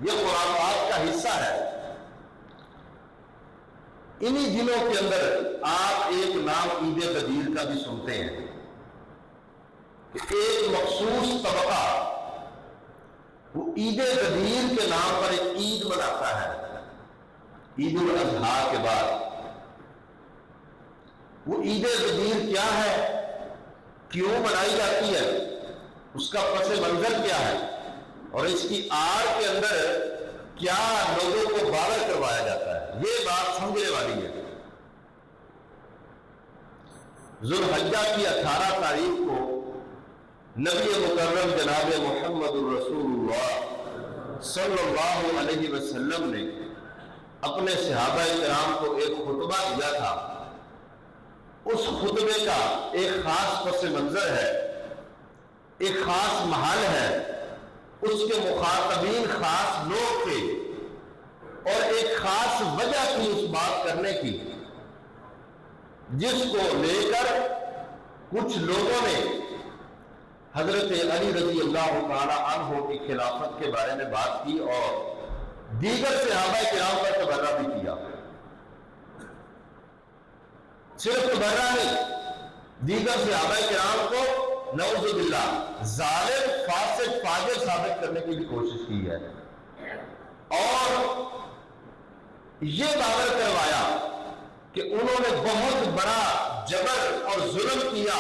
یہ قرآن پاک کا حصہ ہے۔ انہی دنوں کے اندر آپ ایک نام عید غدیر کا بھی سنتے ہیں کہ ایک مخصوص طبقہ وہ عید غدیر کے نام پر ایک عید مناتا ہے۔ عید الاضحیٰ کے بعد وہ عید غدیر کیا ہے، کیوں منائی جاتی ہے، اس کا پس منظر کیا ہے، اور اس کی آڑ کے اندر کیا لوگوں کو باور کروایا جاتا ہے، یہ بات سمجھنے والی ہے۔ ذوالحجہ کی 18 تاریخ کو نبی مکرم جناب محمد الرسول اللہ صلی اللہ علیہ وسلم نے اپنے صحابہ کرام کو ایک خطبہ دیا تھا۔ اس خطبے کا ایک خاص پس منظر ہے، ایک خاص محل ہے، اس کے مخاطبین خاص لوگ تھے، اور ایک خاص وجہ تھی اس بات کرنے کی، جس کو لے کر کچھ لوگوں نے حضرت علی رضی اللہ تعالی عنہ کی خلافت کے بارے میں بات کی اور دیگر صحابہ کرام پر تبرہ بھی کیا۔ صرف تبرہ نہیں، دیگر صحابہ کرام کو نعوذ باللہ ظالم فاسق فاجر ثابت کرنے کی بھی کوشش کی ہے، اور یہ باور کروایا کہ انہوں نے بہت بڑا جبر اور ظلم کیا،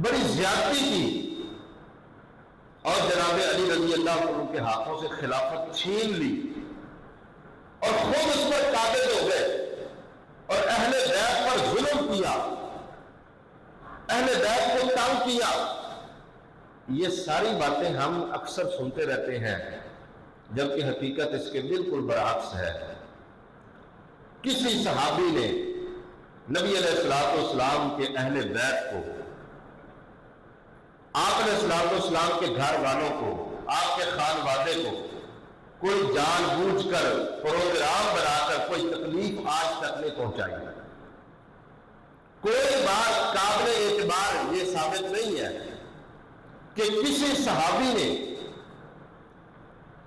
بڑی زیادتی کی، اور جناب علی رضی اللہ عنہ کے ہاتھوں سے خلافت چھین لی، اور خود اس پر قابض ہو گئے، اور اہل بیت پر ظلم کیا، اہل بیت کو تنگ کیا۔ یہ ساری باتیں ہم اکثر سنتے رہتے ہیں، جبکہ حقیقت اس کے بالکل برعکس ہے۔ کسی صحابی نے نبی علیہ السلام کے اہل بیت کو، آپ علیہ السلام کے گھر والوں کو، آپ کے خانوادے کو کوئی جان بوجھ کر پروگرام بنا کر کوئی تکلیف آج تک نہیں پہنچائی۔ کوئی بات قابل اعتبار یہ ثابت نہیں ہے کہ کسی صحابی نے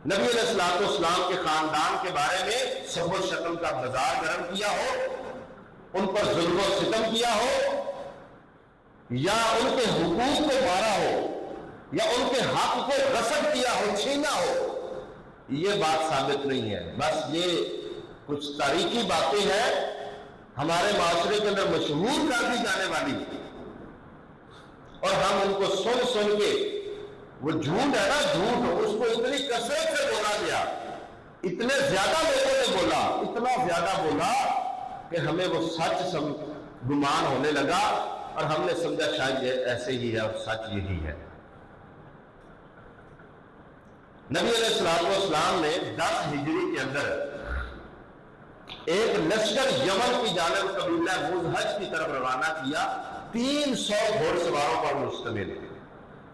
نبی علیہ السلام کے خاندان کے بارے میں سب و شتم کا بازار گرم کیا ہو، ان پر ظلم و ستم کیا ہو، یا ان کے حقوق کو مارا ہو، یا ان کے حق کو غصب کیا ہو، چھینا ہو۔ یہ بات ثابت نہیں ہے، بس یہ کچھ تاریخی باتیں ہیں ہمارے معاشرے کے اندر مشہور کر دی جانے والی، اور ہم ان کو سن سن کے، وہ جھوٹ ہے نا، جھوٹ اس کو اتنی کثرت سے بولا گیا، اتنے زیادہ لوگوں نے بولا، اتنا زیادہ بولا کہ ہمیں وہ سچ گمان ہونے لگا، اور ہم نے سمجھا شاید یہ ایسے ہی ہے اور سچ یہی ہے۔ نبی علیہ السلام نے 10 ہجری کے اندر ایک لشکر یمن کی جانب قبیلہ مزہج کی طرف روانہ کیا، 300 گھوڑ سواروں پر مشتمل،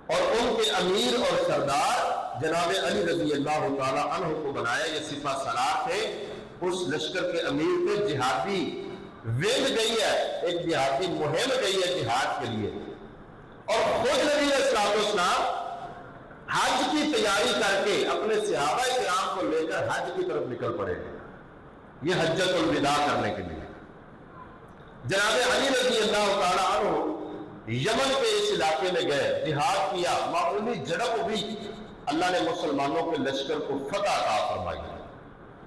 اور ان کے امیر اور سردار جناب علی رضی اللہ تعالی عنہ کو بنایا۔ یہ سپہ سالار تھے، اس لشکر کے امیر تھے۔ جہادی ونگ گئی ہے، ایک جہادی مہم گئی ہے جہاد کے لیے، اور خود نبی علیہ السلام حج کی تیاری کر کے اپنے صحابہ کرام کو لے کر حج کی طرف نکل پڑے، یہ حجۃ الوداع کرنے کے لیے۔ جناب علی رضی اللہ تعالی عنہ یمن کے اس علاقے میں گئے، جہاد کیا، معمولی جھڑپ بھی اللہ نے مسلمانوں کے لشکر کو فتح عطا فرمائی،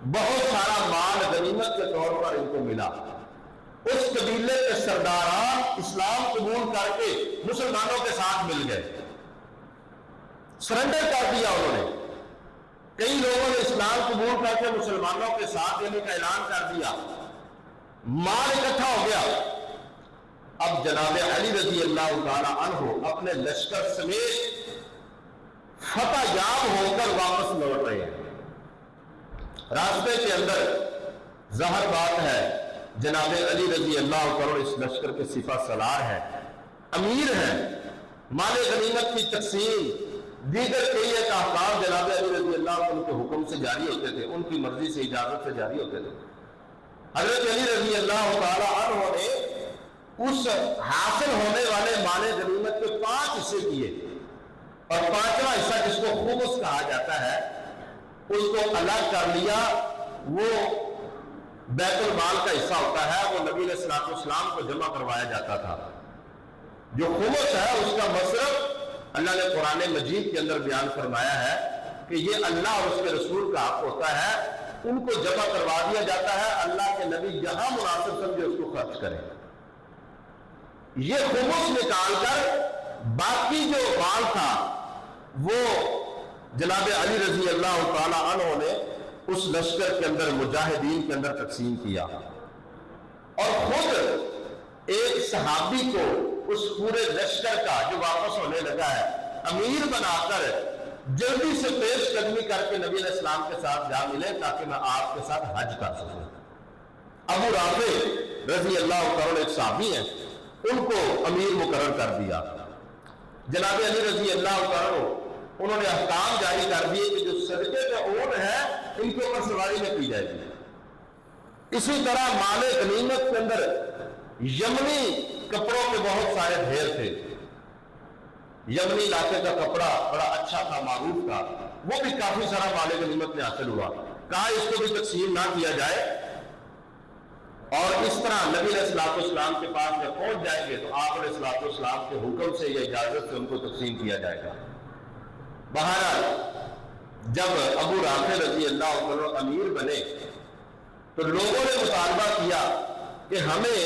بہت سارا مال غنیمت کے طور پر ان کو ملا۔ اس قبیلے کے سرداران اسلام قبول کر کے مسلمانوں کے ساتھ مل گئے، سرنڈر کر دیا انہوں نے۔ کئی لوگوں نے اسلام قبول کر کے مسلمانوں کے ساتھ دینے کا اعلان کر دیا، مال اکٹھا ہو گیا۔ اب جناب علی رضی اللہ تعالی عنہ اپنے لشکر سمیت فتح یاب ہو کر واپس لوٹ رہے ہیں۔ راستے کے اندر ظاہر بات ہے جناب علی رضی اللہ تعالی اس لشکر کے سپہ سالار ہیں، امیر ہیں، مال غنیمت کی تقسیم، دیگر کئی ایک احکام جناب علی رضی اللہ عنہ کے حکم سے جاری ہوتے تھے، ان کی مرضی سے، اجازت سے جاری ہوتے تھے۔ حضرت علی رضی اللہ تعالی عنہ نے اس حاصل ہونے والے مال غنیمت کے 5 حصے کیے، اور 5واں حصہ جس کو خمس کہا جاتا ہے اس کو الگ کر لیا. وہ بیت المال کا حصہ ہوتا ہے، وہ نبی علیہ الصلوۃ والسلام کو جمع کروایا جاتا تھا. جو خمس ہے اس کا مصرف اللہ نے قرآن مجید کے اندر بیان فرمایا ہے کہ یہ اللہ اور اس کے رسول کا حق ہوتا ہے، ان کو جمع کروا دیا جاتا ہے. اللہ کے نبی جہاں مناسب سمجھے اس کو خرچ کریں. یہ خمس نکال کر باقی جو مال تھا وہ جناب علی رضی اللہ تعالی عنہ نے اس لشکر کے اندر مجاہدین کے اندر تقسیم کیا، اور خود ایک صحابی کو اس پورے لشکر کا جو واپس ہونے لگا ہے امیر بنا کر جلدی سے پیش قدمی کر کے نبی علیہ السلام کے ساتھ جا ملے تاکہ میں آپ کے ساتھ حج کر سکوں. ابو رافع رضی اللہ تعالی ایک صحابی ہیں، ان کو امیر مقرر کر دیا. جناب علی رضی اللہ تعالی انہوں نے احکام جاری کر دیے کہ جو صدقے کا اونٹ ہے ان کے اوپر سواری میں کی جائے گی. اسی طرح مال غنیمت کے اندر یمنی کپڑوں کے بہت سارے ڈھیر تھے. یمنی علاقے کا کپڑا بڑا اچھا تھا، معروف تھا، وہ بھی کافی سارا مال غنیمت میں حاصل ہوا. کہا اس کو بھی تقسیم نہ کیا جائے، اور اس طرح نبی علیہ الصلوۃ والسلام کے پاس جب پہنچ جائیں گے تو آپ علیہ الصلوۃ والسلام کے حکم سے یا اجازت سے ان کو تقسیم کیا جائے گا. بہرحال جب ابو رافع رضی اللہ عنہ امیر بنے تو لوگوں نے مطالبہ کیا کہ ہمیں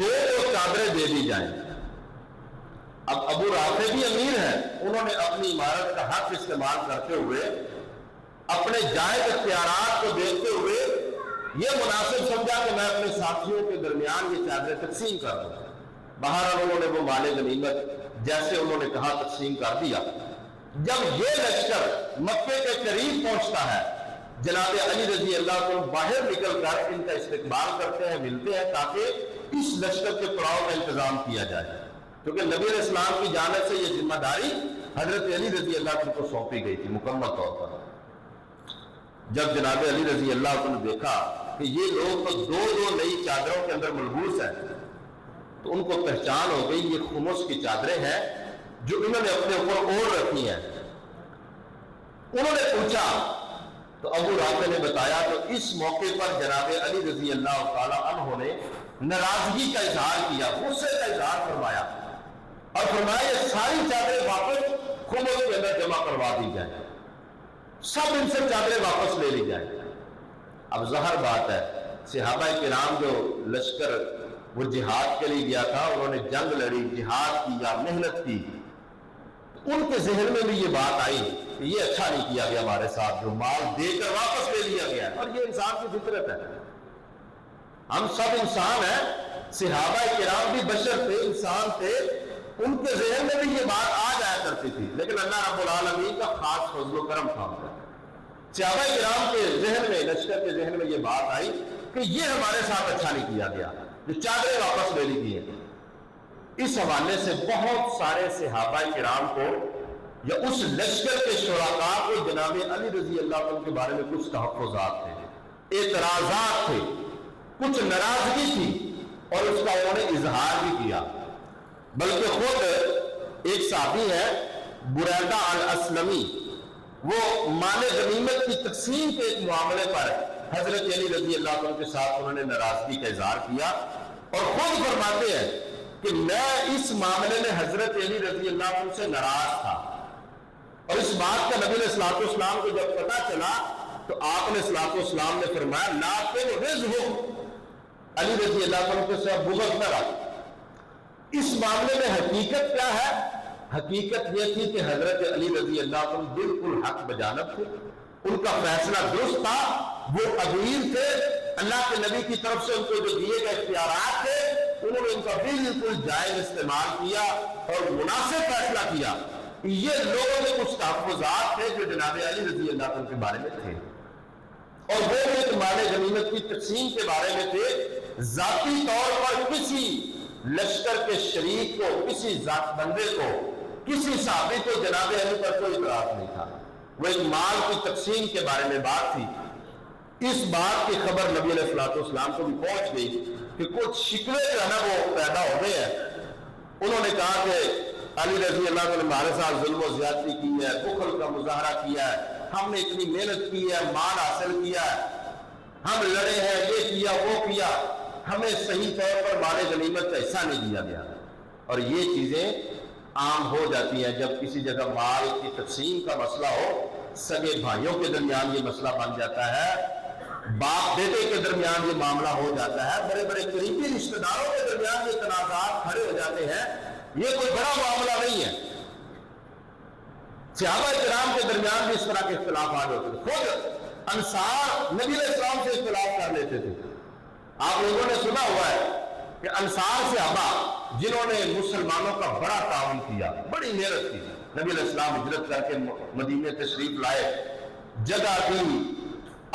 2 چادریں دے دی جائیں. اب ابو رافع بھی امیر ہیں، انہوں نے اپنی عمارت کا حق استعمال کرتے ہوئے اپنے جائز اختیارات کو دیکھتے ہوئے یہ مناسب سمجھا کہ میں اپنے ساتھیوں کے درمیان یہ چادریں تقسیم کر دوں. بہرحال انہوں نے وہ مال غنیمت جیسے انہوں نے کہا تقسیم کر دیا. جب یہ لشکر مکے کے قریب پہنچتا ہے جناب علی رضی اللہ عنہ باہر نکل کر ان کا استقبال کرتے ہیں، ملتے ہیں تاکہ اس لشکر کے پڑاؤ کا انتظام کیا جائے، کیونکہ نبی علیہ السلام کی جانب سے یہ ذمہ داری حضرت علی رضی اللہ عنہ کو سونپی گئی تھی مکمل طور پر. جب جناب علی رضی اللہ عنہ نے دیکھا کہ یہ لوگ تو 2 نئی چادروں کے اندر ملبوس ہیں تو ان کو پہچان ہو گئی یہ خمس کی چادریں ہیں جو انہوں نے اپنے اوپر اوڑھ رکھی ہیں. انہوں نے پوچھا تو ابو رافع نے بتایا تو اس موقع پر جناب علی رضی اللہ تعالی عنہ نے ناراضگی کا اظہار کیا، غصے کا اظہار فرمایا اور فرمایا یہ ساری چادریں واپس خمس کے اندر جمع کروا دی جائیں، سب ان سے چادریں واپس لے لی جائیں. اب ظاہر بات ہے صحابہ کرام جو لشکر وہ جہاد کے لیے گیا تھا، انہوں نے جنگ لڑی، جہاد کیا، محنت کی، ان کے ذہن میں بھی یہ بات آئی کہ یہ اچھا نہیں کیا گیا ہمارے ساتھ، جو مال دے کر واپس لے لیا گیا. اور یہ انسان کی فطرت ہے، ہم سب انسان ہیں، صحابہ کرام بھی بشر تھے، انسان تھے، ان کے ذہن میں بھی یہ بات آ جایا کرتی تھی. لیکن اللہ رب العالمین کا خاص فضل و کرم تھا. صحابہ کرام کے ذہن میں، لشکر کے ذہن میں یہ بات آئی کہ یہ ہمارے ساتھ اچھا نہیں کیا گیا، جو چادریں واپس لے لی گئی. اس حوالے سے بہت سارے صحابہ کرام کو یا اس لشکر کے شرکاء کو جناب علی رضی اللہ عنہ کے بارے میں کچھ تحفظات تھے، اعتراضات تھے، کچھ ناراضگی تھی، اور اس کا انہوں نے اظہار بھی کیا. بلکہ خود ایک صحابی ہے بریدہ الاسلمی، وہ مال غنیمت کی تقسیم کے ایک معاملے پر حضرت علی رضی اللہ عنہ کے ساتھ انہوں نے ناراضگی کا اظہار کیا اور خود فرماتے ہیں کہ میں اس معاملے میں حضرت علی رضی اللہ عنہ سے ناراض تھا. اور اس بات کا نبی علیہ الصلوۃ والسلام کو جب پتہ چلا تو آپ علیہ الصلوۃ والسلام نے فرمایا لا تبغضه، علی رضی اللہ عنہ کے ساتھ بغض نہ رکھ. اس معاملے میں حقیقت کیا ہے؟ حقیقت یہ تھی کہ حضرت علی رضی اللہ عنہ بالکل حق بجانب تھے، ان کا فیصلہ درست تھا، وہ امیر تھے، اللہ کے نبی کی طرف سے ان کو جو دیے گئے اختیارات تھے انہوں نے ان کا بالکل جائز استعمال کیا اور مناسب فیصلہ کیا. یہ لوگوں کے کچھ تحفظات تھے جو جناب علی رضی اللہ عنہ کے بارے میں تھے، اور وہ ایک مال غنیمت کی تقسیم کے بارے میں تھے. ذاتی طور پر کسی لشکر کے شریک کو، کسی ذات بندے کو، کسی صحابی کو جناب علی پر کوئی اعتراض نہیں تھا. وہ ایک مال کی تقسیم کے بارے میں بات تھی. اس بات کی خبر نبی علیہ الصلوۃ والسلام کو بھی پہنچ گئی کہ کچھ شکوے جو ہے نا وہ پیدا ہو گئے ہیں. انہوں نے کہا کہ علی رضی اللہ عنہ نے ہمارے ساتھ ظلم و زیادتی کی ہے، بخل کا مظاہرہ کیا ہے، ہم نے اتنی محنت کی ہے، مال حاصل کیا ہے، ہم لڑے ہیں، یہ کیا وہ کیا، ہمیں صحیح طور پر مال غنیمت کا حصہ نہیں دیا گیا۔ اور یہ چیزیں عام ہو جاتی ہیں جب کسی جگہ مال کی تقسیم کا مسئلہ ہو، سگے بھائیوں کے درمیان یہ مسئلہ بن جاتا ہے، باپ بیٹے کے درمیان یہ معاملہ ہو جاتا ہے، بڑے بڑے قریبی رشتہ داروں کے درمیان یہ تنازعات کھڑے ہو جاتے ہیں، یہ کوئی بڑا معاملہ نہیں ہے۔ صحابہ کرام کے درمیان بھی اس طرح کے اختلافات ہوتے تھے، خود انصار نبی علیہ السلام سے اختلاف کر لیتے تھے۔ آپ لوگوں نے سنا ہوا ہے کہ انصار صحابہ جنہوں نے مسلمانوں کا بڑا تعاون کیا، بڑی محنت کی، نبی علیہ السلام ہجرت کر کے مدینے تشریف لائے، جگہ دی،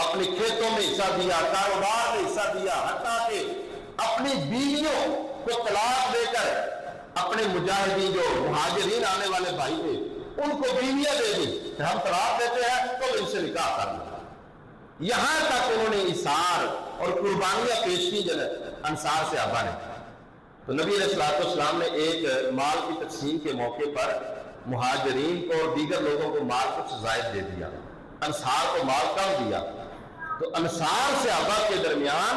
اپنے کھیتوں میں حصہ دیا، کاروبار میں حصہ دیا، حتیٰ کہ اپنی بیویوں کو طلاق دے کر اپنے مجاہدین جو مہاجرین آنے والے بھائی تھے ان کو بیویاں دے دی کہ ہم طلاق دیتے ہیں تو ان سے نکاح کر لیں۔ یہاں تک انہوں نے اثار اور قربانیاں پیش کی انصار صحابہ نے۔ تو نبی علیہ السلام نے ایک مال کی تقسیم کے موقع پر مہاجرین کو اور دیگر لوگوں کو مال کچھ زائد دے دیا، انصار کو مال کم دیا۔ تو انصار صحابہ کے درمیان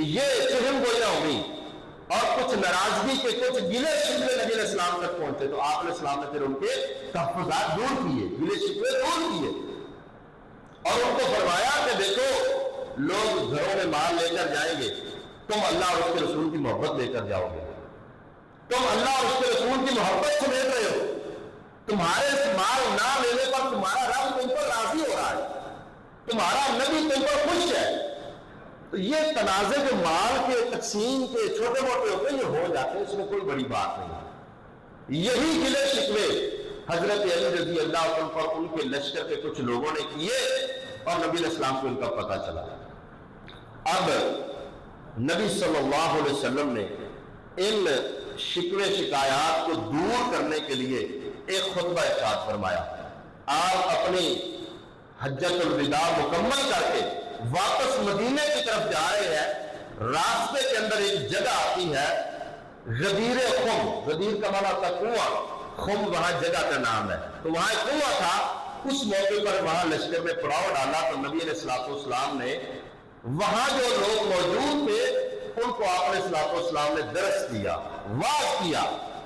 یہ چہم گوئیاں ہو گئی اور کچھ ناراضگی کے کچھ گلے شکوے نبی علیہ السلام تک پہنچے۔ تو آپ علیہ السلام نے پھر ان کے تحفظات دور کیے، گلے شکوے دور کیے، اور ان کو فرمایا کہ دیکھو لوگ گھروں میں مال لے کر جائیں گے، تم اللہ اور اس کے رسول کی محبت لے کر جاؤ گے، تم اللہ اور اس کے رسول کی محبت سمیٹ رہے ہو، تمہارے مال نہ لینے پر تمہارا رب تم پر راضی ہو رہا ہے، تمہارا نبی تم پر خوش ہے۔ تو یہ تنازع جو مال کے تقسیم کے چھوٹے موٹے ہوتے ہیں یہ ہو جاتے ہیں، اس میں کوئی بڑی بات نہیں ہے۔ یہی گلے شکوے حضرت علی رضی اللہ عنہ پر ان کے لشکر کے کچھ لوگوں نے کیے اور نبی علیہ السلام کو ان کا پتہ چلا۔ اب نبی صلی اللہ علیہ وسلم نے ان شکوے شکایات کو دور کرنے کے لیے ایک خطبہ ارشاد فرمایا۔ آپ اپنی حجۃ الوداع مکمل کر کے واپس مدینے کی طرف جا رہے ہیں، راستے کے اندر ایک جگہ آتی ہے غدیر خم، غدیر کا معنی ہوتا ہے کنواں، خم وہاں جگہ کا نام ہے، تو وہاں ایک کنواں تھا۔ اس موقع پر وہاں لشکر نے پڑاؤ ڈالا تو نبی علیہ السلام نے وہاں جو لوگ موجود تھے ان کو آپ علیہ السلام نے درس دیا، واعظ کیا،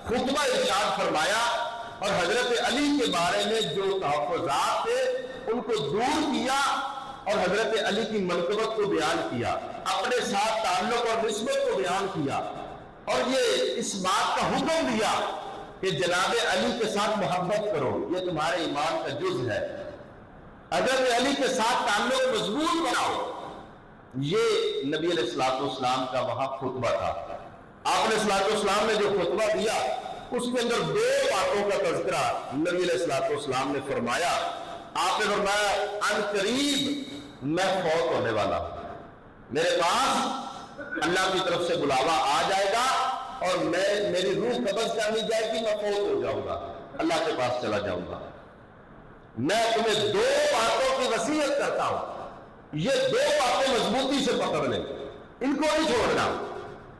خطبہ ارشاد فرمایا، اور حضرت علی کے بارے میں جو تحفظات تھے ان کو دور کیا اور حضرت علی کی منقبت کو بیان کیا، اپنے ساتھ تعلق اور نسبت کو بیان کیا، اور یہ اس بات کا حکم دیا کہ جناب علی کے ساتھ محبت کرو، یہ تمہارے ایمان کا جز ہے، حضرت علی کے ساتھ تعلق مضبوط بناؤ۔ یہ نبی علیہ السلام کا وہاں خطبہ تھا۔ آپ علیہ السلام نے جو خطبہ دیا اس کے اندر دو باتوں کا تذکرہ نبی علیہ السلام نے فرمایا۔ آپ نے فرمایا ان قریب میں فوت ہونے والا ہوں، میرے پاس اللہ کی طرف سے بلاوا آ جائے گا اور میری روح قبض کر لی جائے گی، میں فوت ہو جاؤں گا، اللہ کے پاس چلا جاؤں گا۔ میں تمہیں دو باتوں کی وصیت کرتا ہوں، یہ دو باتیں مضبوطی سے پکڑ لیں، ان کو نہیں چھوڑنا،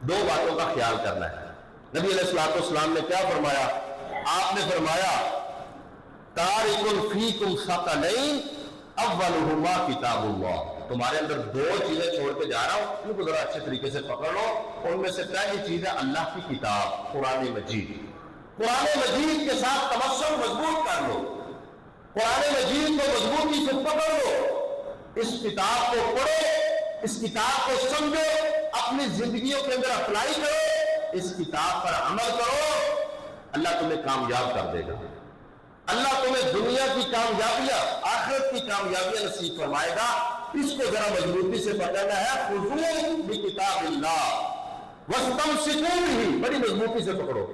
دو باتوں کا خیال کرنا ہے۔ نبی علیہ السلام نے کیا فرمایا؟ آپ نے فرمایا تارک فیکم ثقلین اولہما کتاب اللہ، تمہارے اندر دو چیزیں چھوڑ کے جا رہا ہوں، ان کو ذرا اچھے طریقے سے پکڑ لو۔ ان میں سے پہلی چیز ہے اللہ کی کتاب قرآن مجید، قرآن مجید کے ساتھ تمسک مضبوط کر لو، قرآن مجید کو مضبوطی سے پکڑ لو، اس کتاب کو پڑھو، اس کتاب کو سمجھو، اپنی زندگیوں کے اندر اپلائی کرو، اس کتاب پر عمل کرو، اللہ تمہیں کامیاب کر دے گا، اللہ تمہیں دنیا کی کامیابیاں آخرت کی کامیابیاں نصیب فرمائے گا۔ اس کو ذرا مضبوطی سے پکڑنا ہے، خذوا بکتاب اللہ واستمسکوا بہ، بڑی مضبوطی سے پکڑو۔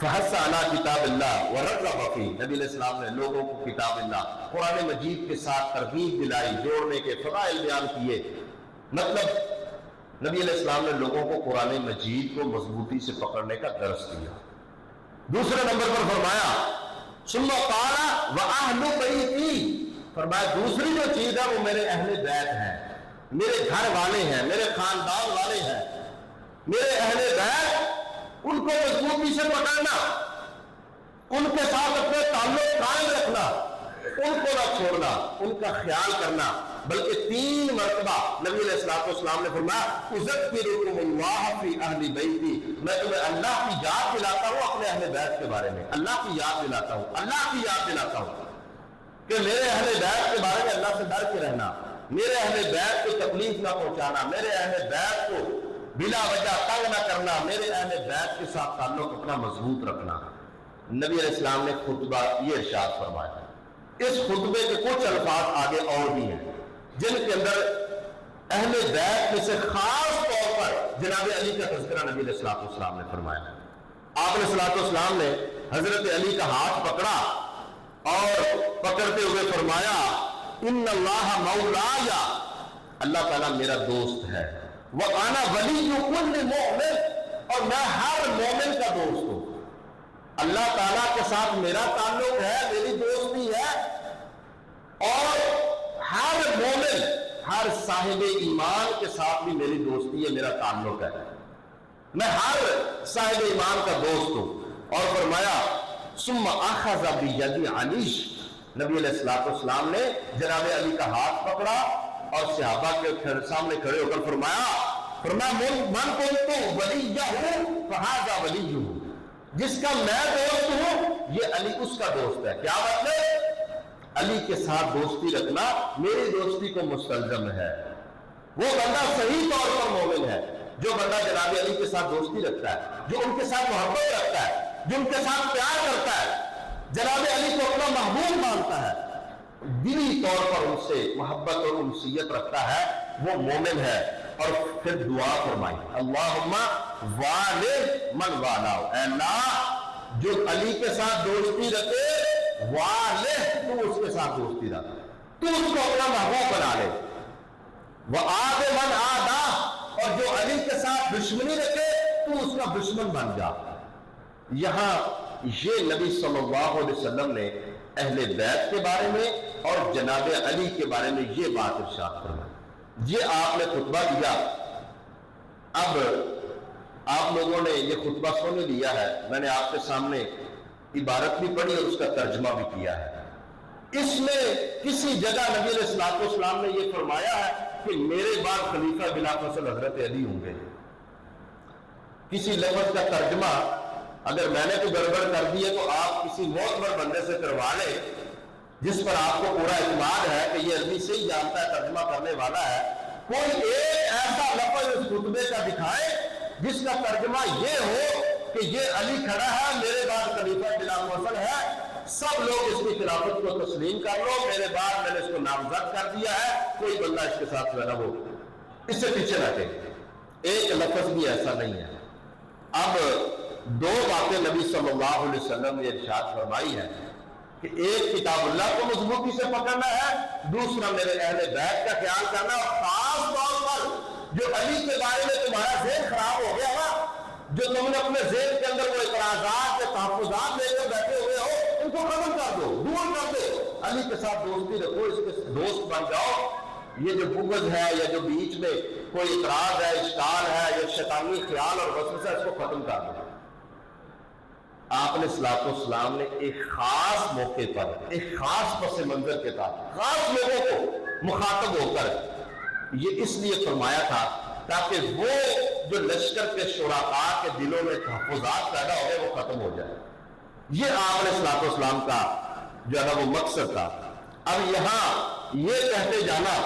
فحث علی کتاب اللہ ورغب فیہ، نبی علیہ السلام نے لوگوں کو کتاب اللہ قرآن مجید کے ساتھ ترغیب دلائی، جوڑنے کے فضائل بیان کیے، مطلب نبی علیہ السلام نے لوگوں کو قرآن مجید کو مضبوطی سے پکڑنے کا درس دیا۔ دوسرے نمبر پر فرمایا ثم قال واہل بیتی، فرمایا دوسری جو چیز ہے وہ میرے اہل بیت ہیں، میرے گھر والے ہیں، میرے خاندان والے ہیں، میرے اہل بیت، ان کو مضبوطی سے پکڑنا، ان کے ساتھ اپنے تعلق قائم رکھنا، ان کو نہ چھوڑنا، ان کا خیال کرنا، بلکہ 3 مرتبہ نبی علیہ الصلوۃ والسلام نے فرمایا اذکرکم اللہ فی اہل بیتی، میں تمہیں اللہ کی یاد دلاتا ہوں اپنے اہل بیت کے بارے میں، اللہ کی یاد دلاتا ہوں، اللہ کی یاد دلاتا ہوں کہ میرے اہل بیت کے بارے میں اللہ سے ڈر کے رہنا، میرے اہل بیت کو تکلیف نہ پہنچانا، میرے اہل بیت کو بلا وجہ تنگ نہ کرنا، میرے اہل بیت کے ساتھ تعلق اپنا مضبوط رکھنا۔ نبی علیہ السلام نے خطبہ یہ ارشاد فرمایا۔ اس خطبے کے کچھ الفاظ آگے اور بھی ہیں جن کے اندر اہل بیت میں سے خاص طور پر جناب علی کا تذکرہ نبی علیہ السلام نے فرمایا۔ آپ علیہ السلام نے حضرت علی کا ہاتھ پکڑا اور پکڑتے ہوئے فرمایا ان اللہ مولایا، اللہ تعالیٰ میرا دوست ہے، وَأَنَا وَلِيُّ كُلِّ مُؤْمِنٍ، اور میں ہر مومن کا دوست ہوں۔ اللہ تعالیٰ کے ساتھ میرا تعلق ہے، میری دوستی ہے، اور ہر مومن، ہر صاحب ایمان کے ساتھ بھی میری دوستی ہے، میرا تعلق ہے، میں ہر صاحب ایمان کا دوست ہوں۔ اور فرمایا ثم اخذ بید علی، نبی علیہ السلام نے جناب علی کا ہاتھ پکڑا اور صحابہ کے سامنے کھڑے ہو کر فرمایا من کنت ولیہ فہذا ولیہ، جس کا میں دوست ہوں یہ علی اس کا دوست ہے۔ کیا مطلب؟ علی کے ساتھ دوستی رکھنا میری دوستی کو مستلزم ہے۔ وہ بندہ صحیح طور پر مومن ہے جو بندہ جناب علی کے ساتھ دوستی رکھتا ہے، جو ان کے ساتھ محبت رکھتا ہے، جو ان کے ساتھ پیار کرتا ہے، جناب علی کو اپنا محبوب مانتا ہے، دلی طور پر ان سے محبت اور انسیت رکھتا ہے، وہ مومن ہے۔ اور پھر دعا فرمائی اللہم والِ من والاہ، اے اللہ جو علی کے ساتھ دوستی رکھے، والہ تو اس کے ساتھ دوستی رکھ، تو اس کو اپنا محبوب بنا لے، وآد من آدہ، اور جو علی کے ساتھ دشمنی رکھے تو اس کا دشمن بن جا۔ یہاں یہ نبی صلی اللہ علیہ وسلم نے اہل بیت کے بارے میں اور جناب علی کے بارے میں یہ بات ارشاد فرمائی۔ یہ آپ نے خطبہ دیا، اب آپ لوگوں نے یہ خطبہ سن لیا ہے، میں نے آپ کے سامنے عبارت بھی پڑھی اور اس کا ترجمہ بھی کیا ہے۔ اس میں کسی جگہ نبی علیہ السلام نے یہ فرمایا ہے کہ میرے بعد خلیفہ بلا فصل حضرت علی ہوں گے۔ کسی لفظ کا ترجمہ اگر میں نے کوئی گڑبڑ کر دی ہے تو آپ کسی معتبر بندے سے کروا لیں جس پر آپ کو پورا اعتماد ہے کہ یہ عربی سے ہی جانتا ہے، ترجمہ کرنے والا ہے۔ کوئی ایک ایسا لفظ اس خطبے کا دکھائے جس کا ترجمہ یہ ہو کہ یہ علی کھڑا ہے، میرے بعد خلیفہ بلا فصل ہے، سب لوگ اس کی خلافت کو تسلیم کر لو، میرے بعد میں نے اس کو نامزد کر دیا ہے، کوئی بندہ اس کے ساتھ جو ہے نا وہ اس سے پیچھے نہ ہٹے۔ ایک لفظ بھی ایسا نہیں ہے۔ اب 2 باتیں نبی صلی اللہ علیہ وسلم نے ارشاد فرمائی ہے کہ ایک کتاب اللہ کو مضبوطی سے پکڑنا ہے، دوسرا میرے اہل بیت کا خیال کرنا، اور خاص طور پر جو علی کے بارے میں تمہارا ذہن خراب ہو گیا نا، جو تم نے اپنے ذہن کے اندر وہ اعتراضات یا تحفظات لے کر بیٹھے ہوئے ہو، ان کو ختم کر دو، دور کر دو، علی کے ساتھ دوستی رکھو، اس کے دوست بن جاؤ۔ یہ جو بغض ہے یا جو بیچ میں کوئی اعتراض ہے، اشکال ہے یا شیطانی خیال اور وسوسہ ہے، اس کو ختم کر دو۔ آپ نے صلاۃ والسلام نے ایک خاص موقع پر، ایک خاص پس منظر کے ساتھ خاص لوگوں کو مخاطب ہو کر یہ اس لیے فرمایا تھا تاکہ وہ جو لشکر کے شرکاء کے دلوں میں تحفظات پیدا ہو گئے وہ ختم ہو جائے۔ یہ آپ نے صلاۃ والسلام کا جو ہے وہ مقصد تھا۔ اب یہاں یہ کہتے جانا